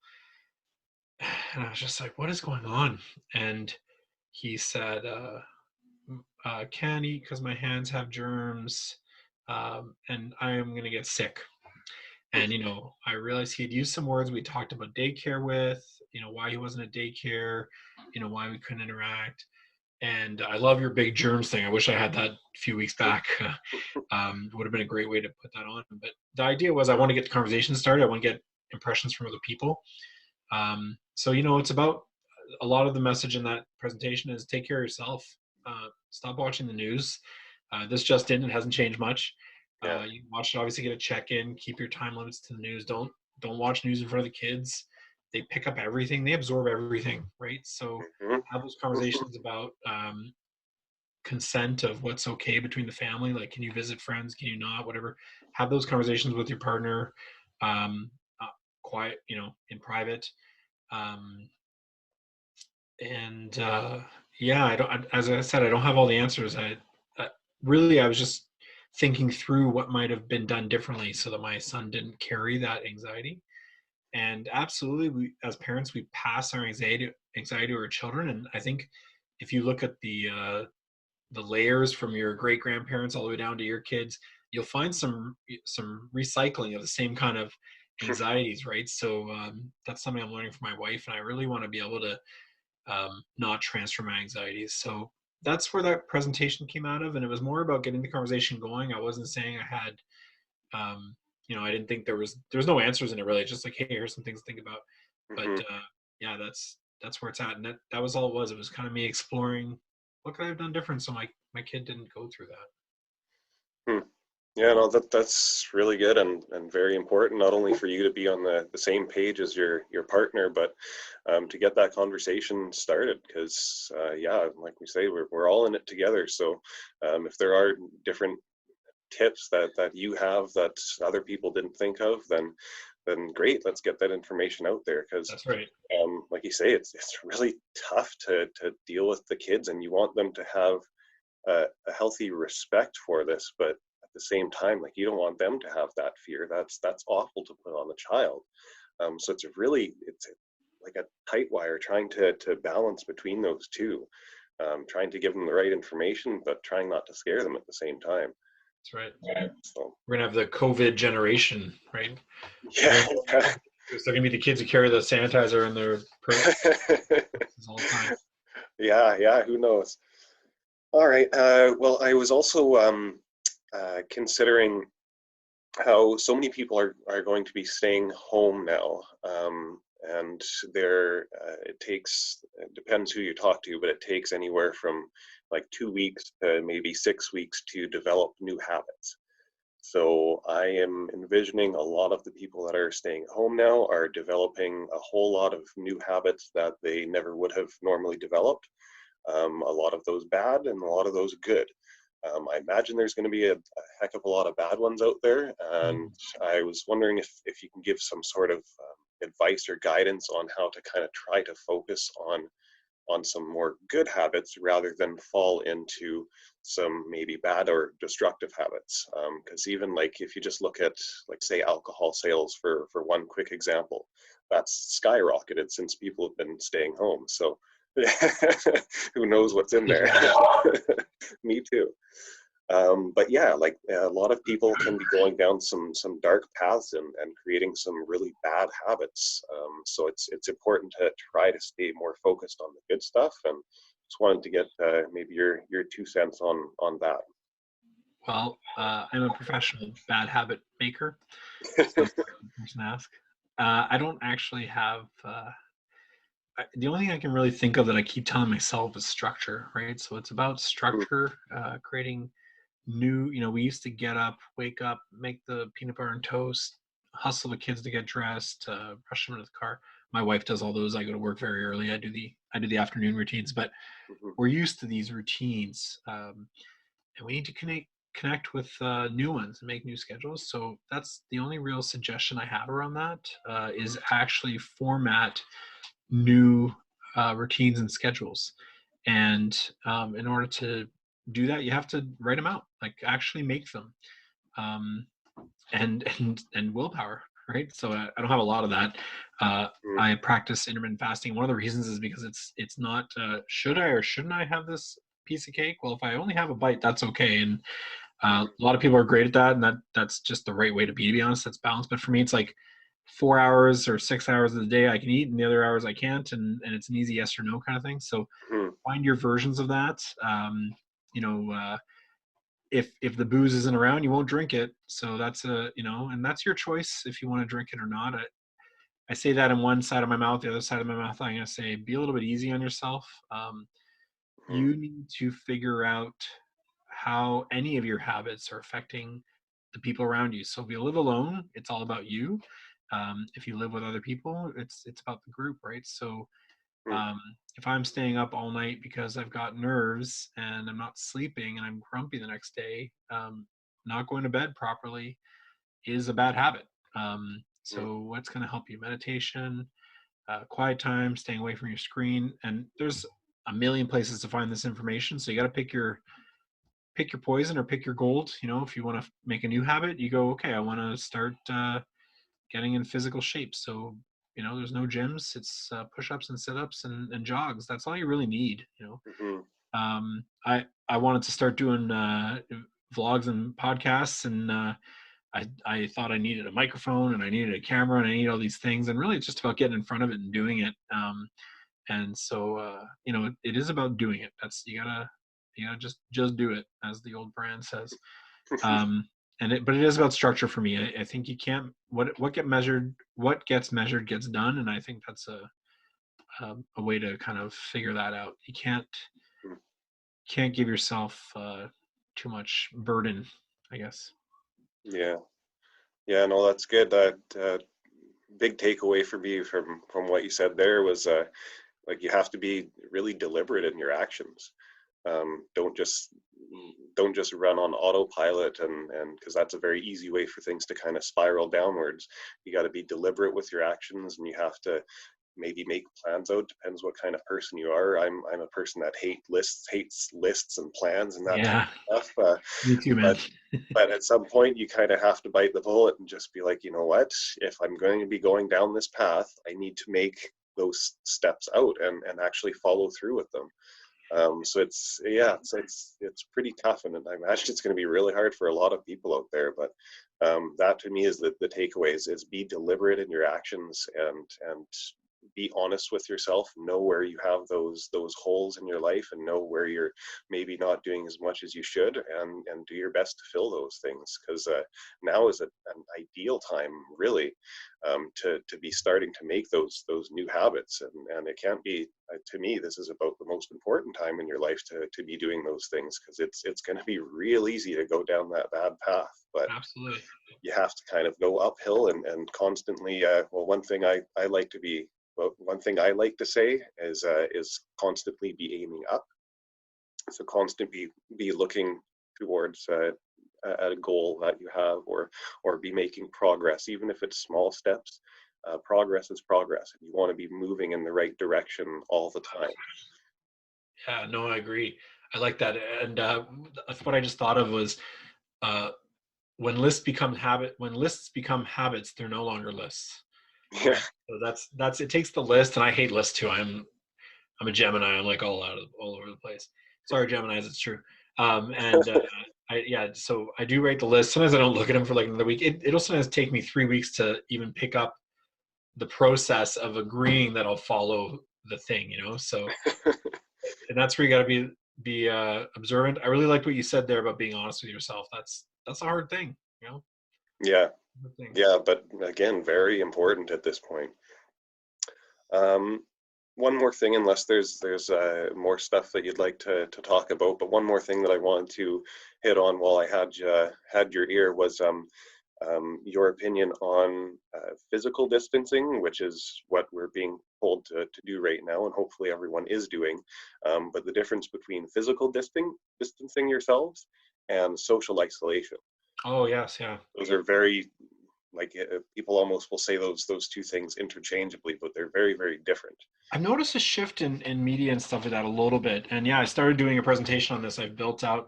and I was just like, "What is going on?" And he said, "Can't eat because my hands have germs, and I am gonna get sick." And I realized he'd used some words we talked about daycare with, why he wasn't at daycare, why we couldn't interact. And I love your big germs thing. I wish I had that a few weeks back. Would have been a great way to put that on. But the idea was I want to get the conversation started. I want to get impressions from other people. So it's about a lot of the message in that presentation is take care of yourself. Stop watching the news. This just in, it hasn't changed much. Yeah. You watch it, obviously get a check-in, keep your time limits to the news. Don't watch news in front of the kids. They pick up everything, they absorb everything, right? So Hmm. have those conversations about consent of what's okay between the family. Like, can you visit friends? Can you not? Whatever. Have those conversations with your partner, um, quiet, in private. Um, and yeah, as I said, I don't have all the answers. I was just thinking through what might have been done differently so that my son didn't carry that anxiety. And absolutely, we as parents, we pass our anxiety to our children. And I think if you look at the layers from your great grandparents all the way down to your kids, you'll find some recycling of the same kind of anxieties, right? So that's something I'm learning from my wife, and I really want to be able to not transfer my anxieties. So that's where that presentation came out of, and it was more about getting the conversation going. I wasn't saying I had I didn't think there's no answers in it really. It's just like, hey, here's some things to think about. But Hmm. yeah, that's where it's at, and that was all it was. It was kind of me exploring what could I have done different so my kid didn't go through that. Hmm. Yeah, no, that's really good and very important, not only for you to be on the same page as your partner, but to get that conversation started. Because yeah, like we say, we're all in it together. So if there are different tips that you have that other people didn't think of, then great, let's get that information out there. Because That's right. like you say, it's really tough to deal with the kids, and you want them to have a healthy respect for this, but at the same time, like, you don't want them to have that fear. That's awful to put on the child. So it's like a tight wire trying to balance between those two, trying to give them the right information, but trying not to scare them at the same time. That's right. So We're gonna have the COVID generation, right? yeah. They're gonna be the kids who carry the sanitizer in their purses all the time. Yeah, who knows? All right. Well, I was also considering how so many people are going to be staying home now. And it depends who you talk to, but it takes anywhere from like 2 weeks to maybe 6 weeks to develop new habits. So I am envisioning a lot of the people that are staying home now are developing a whole lot of new habits that they never would have normally developed. A lot of those bad and a lot of those good. I imagine there's going to be a heck of a lot of bad ones out there, and Mm. I was wondering if you can give some sort of advice or guidance on how to kind of try to focus on some more good habits rather than fall into some maybe bad or destructive habits. Because even like if you just look at, like, say, alcohol sales for one quick example, that's skyrocketed since people have been staying home. So who knows what's in there? Me too. But yeah, like a lot of people can be going down some dark paths and creating some really bad habits. So it's important to try to stay more focused on the good stuff. And just wanted to get maybe your 2 cents on that. Well, I'm a professional bad habit maker, so I'm the person to ask. I don't actually have. The only thing I can really think of that I keep telling myself is structure, right? So it's about Mm, structure, creating new. We used to get up, wake up, make the peanut butter and toast, hustle the kids to get dressed, rush them into the car. My wife does all those. I go to work very early. I do the afternoon routines, but mhm, we're used to these routines, and we need to connect with new ones and make new schedules. So that's the only real suggestion I have around that, is actually format new routines and schedules. And in order to do that, you have to write them out, like actually make them, um, and willpower, right? So I don't have a lot of that. mm, I practice intermittent fasting. One of the reasons is because it's not should I or shouldn't I have this piece of cake? Well, if I only have a bite, that's okay. And mm, a lot of people are great at that, and that's just the right way to be. To be honest, that's balanced. But for me, it's like 4 hours or 6 hours of the day I can eat, and the other hours I can't, and it's an easy yes or no kind of thing. So mm, find your versions of that. You know, if the booze isn't around, you won't drink it. So that's and that's your choice if you want to drink it or not. I say that in one side of my mouth. The other side of my mouth, I'm going to say be a little bit easy on yourself. mm, You need to figure out how any of your habits are affecting the people around you. So if you live alone, it's all about you. If you live with other people, it's about the group, right? So mm, um, if I'm staying up all night because I've got nerves and I'm not sleeping and I'm grumpy the next day, not going to bed properly is a bad habit. mm, So what's going to help you? Meditation, quiet time, staying away from your screen, and there's a million places to find this information. So you got to pick your poison or pick your gold. If you want to make a new habit, you go, okay, I want to start getting in physical shape. So there's no gyms. It's push-ups and sit-ups and jogs. That's all you really need. mhm, I wanted to start doing vlogs and podcasts, and I thought I needed a microphone and I needed a camera and I need all these things, and really it's just about getting in front of it and doing it. And so it is about doing it. That's you gotta just do it, as the old brand says. but it is about structure for me. I think you can't, what gets measured gets done. And I think that's a way to kind of figure that out. You can't give yourself too much burden, I guess. Yeah. Yeah, no, that's good. That big takeaway for me from what you said there was like you have to be really deliberate in your actions. Um, don't just don't just run on autopilot, and because that's a very easy way for things to kind of spiral downwards. You got to be deliberate with your actions, and you have to maybe make plans out. Depends what kind of person you are. I'm a person that hates lists and plans and that type Yeah, of stuff. me too, man. But at some point you kind of have to bite the bullet and just be like, you know what, if I'm going to be going down this path, I need to make those steps out and actually follow through with them. So it's, yeah, it's pretty tough, and I imagine it's going to be really hard for a lot of people out there. But that to me is the takeaways: is be deliberate in your actions, and be honest with yourself. Know where you have those holes in your life, and know where you're maybe not doing as much as you should, and do your best to fill those things. Because now is an ideal time, really, to be starting to make those new habits, and it can't be. To me, this is about the most important time in your life to be doing those things, because it's going to be real easy to go down that bad path, but Absolutely. you have to kind of go uphill and constantly. Well, one thing I like to say is constantly be aiming up. So constantly be looking towards at a goal that you have, or be making progress, even if it's small steps. Progress is progress, and you want to be moving in the right direction all the time. Yeah, no, I agree. I like that. And what I just thought of was uh, when lists become habits, they're no longer lists. Yeah, So that's it takes the list, and I hate lists too. I'm a Gemini. I'm like all over the place. Sorry, Geminis, it's true. And yeah, so I do write the list. Sometimes I don't look at them for like another week. It'll sometimes take me 3 weeks to even pick up the process of agreeing that I'll follow the thing, you know? So, and that's where you got to be observant. I really liked what you said there about being honest with yourself. That's a hard thing, you know? yeah, Hard thing. yeah. But again, very important at this point. Um, one more thing, unless there's more stuff that you'd like to talk about, but one more thing that I wanted to hit on while I had your ear was your opinion on physical distancing, which is what we're being told to do right now, and hopefully everyone is doing. But the difference between physical distancing yourselves and social isolation. Oh yes, yeah. Those are very, like, people almost will say those two things interchangeably, but they're very, very different. I've noticed a shift in media and stuff like that a little bit. And yeah, I started doing a presentation on this. I've built out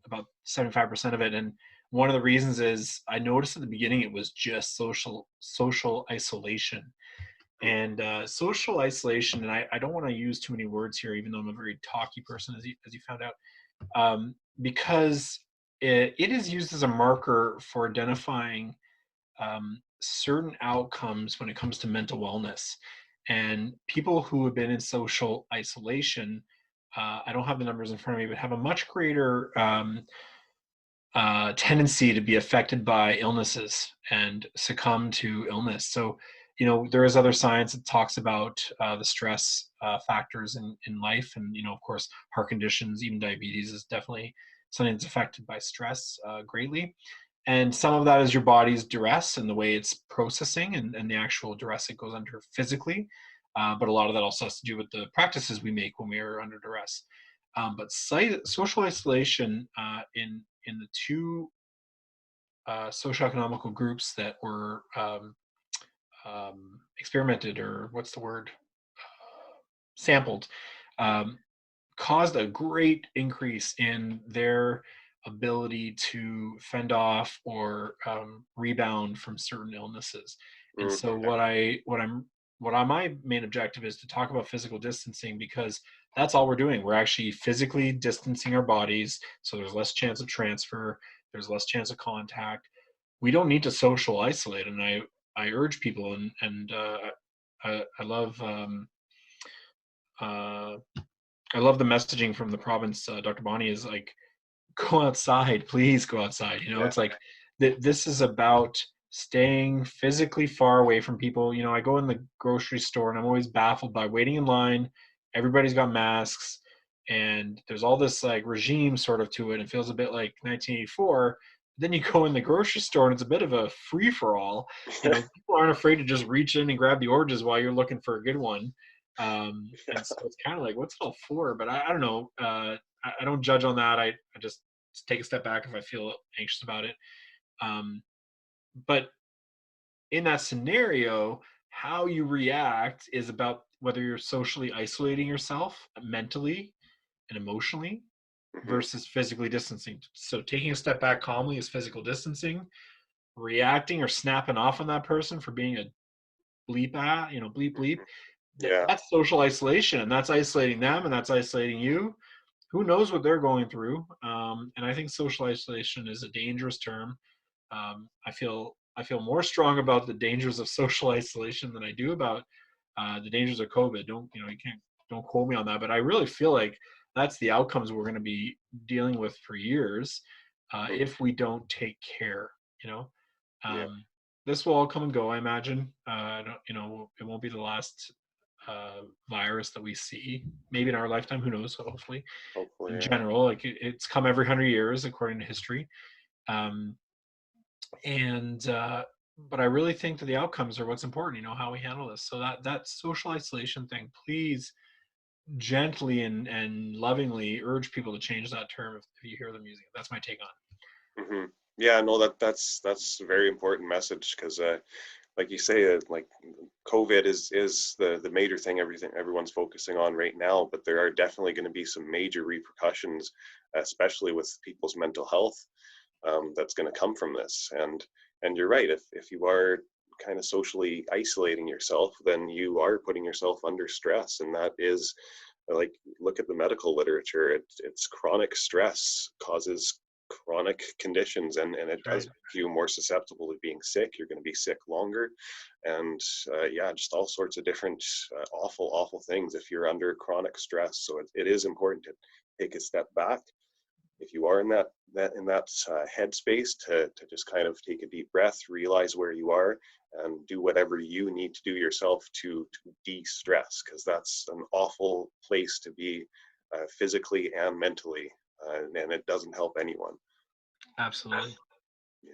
about 75% of it. And one of the reasons is I noticed at the beginning it was just social isolation. And social isolation, and I don't want to use too many words here, even though I'm a very talky person, as you found out, because it is used as a marker for identifying certain outcomes when it comes to mental wellness. And people who have been in social isolation, I don't have the numbers in front of me, but have a much greater tendency to be affected by illnesses and succumb to illness. So, you know, there is other science that talks about the stress factors in life. And, you know, of course, heart conditions, even diabetes is definitely something that's affected by stress greatly. And some of that is your body's duress and the way it's processing and the actual duress it goes under physically. But a lot of that also has to do with the practices we make when we are under duress. But social isolation in the two socioeconomical groups that were experimented, or what's the word, sampled, um, caused a great increase in their ability to fend off or rebound from certain illnesses. And Mm, so my main objective is to talk about physical distancing, because that's all we're doing. We're actually physically distancing our bodies, so there's less chance of transfer, there's less chance of contact. We don't need to social isolate, and I urge people, and I love uh, I love the messaging from the province. Dr. Bonnie is like, go outside, please go outside. You know, yeah, it's like that this is about staying physically far away from people. I go in the grocery store and I'm always baffled by waiting in line. Everybody's got masks and there's all this like regime sort of to it. It feels a bit like 1984. Then you go in the grocery store and it's a bit of a free for all. People aren't afraid to just reach in and grab the oranges while you're looking for a good one. And so it's kind of like, what's it all for? But I don't know. I don't judge on that. I just take a step back if I feel anxious about it. But in that scenario, how you react is about whether you're socially isolating yourself mentally and emotionally Hmm. versus physically distancing. So taking a step back calmly is physical distancing. Reacting or snapping off on that person for being a bleep bleep bleep, Yeah. that's social isolation, and that's isolating them, and that's isolating you. Who knows what they're going through? And I think social isolation is a dangerous term. I feel more strong about the dangers of social isolation than I do about the dangers of COVID. You can't don't quote me on that, but I really feel like that's the outcomes we're going to be dealing with for years Mhm. if we don't take care. You know, Yeah. um, this will all come and go. I imagine. It won't be the last virus that we see. Maybe in our lifetime. Who knows? Hopefully, Hopefully, in yeah. general, like it's come every 100 years according to history. Um, and but I really think that the outcomes are what's important. How we handle this. So that social isolation thing, please gently and lovingly urge people to change that term if you hear them using it. That's my take on Hmm. Yeah, no, that's a very important message because, like you say, like COVID is the major thing everyone's focusing on right now, but there are definitely going to be some major repercussions, especially with people's mental health, that's going to come from this. And you're right. If you are kind of socially isolating yourself, then you are putting yourself under stress, and that is like look at the medical literature. It's chronic stress causes chronic conditions, and it it. does Right. make you more susceptible to being sick. You're going to be sick longer, and yeah, just all sorts of different awful things if you're under chronic stress. So it is important to take a step back if you are in that headspace to just kind of take a deep breath, realize where you are, and do whatever you need to do yourself to de-stress, because that's an awful place to be physically and mentally, and it doesn't help anyone. Absolutely. Yeah.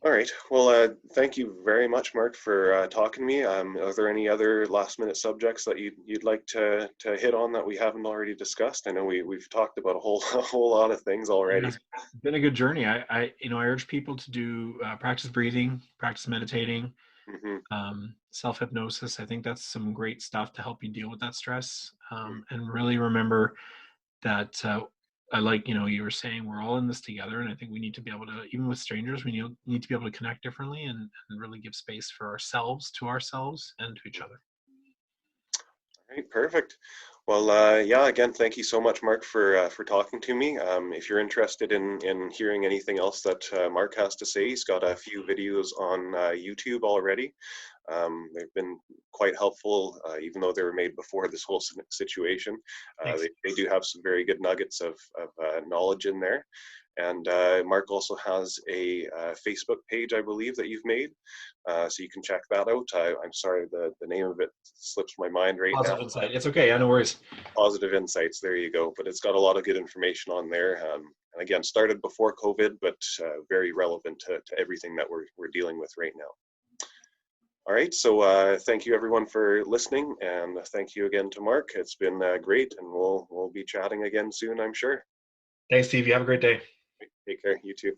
All right. Well, thank you very much, Mark, for talking to me. Are there any other last-minute subjects that you'd like to hit on that we haven't already discussed? I know we've talked about a whole a whole lot of things Yeah, already. it's been a good journey. I urge people to do practice breathing, practice meditating, Hmm. self hypnosis. I think that's some great stuff to help you deal with that stress. Hmm. And really remember that I like, you were saying we're all in this together. And I think we need to be able to, even with strangers, we need to be able to connect differently and really give space for ourselves, to ourselves, and to each other. All right, perfect. Well, yeah, again, thank you so much, Mark, for talking to me. If you're interested in hearing anything else that Mark has to say, he's got a few videos on YouTube already. They've been quite helpful, even though they were made before this whole situation. Thanks. They do have some very good nuggets of knowledge in there. And Mark also has a Facebook page, I believe, that you've made. So you can check that out. I'm sorry, the name of it slips my mind right now. Positive insight. It's okay. Yeah, no worries. Positive Insights, there you go. But it's got a lot of good information on there. And again, started before COVID, but very relevant to everything that we're dealing with right now. All right, so thank you everyone for listening, and thank you again to Mark. It's been great, and we'll be chatting again soon, I'm sure. Thanks, Steve. You have a great day. Take care, you too.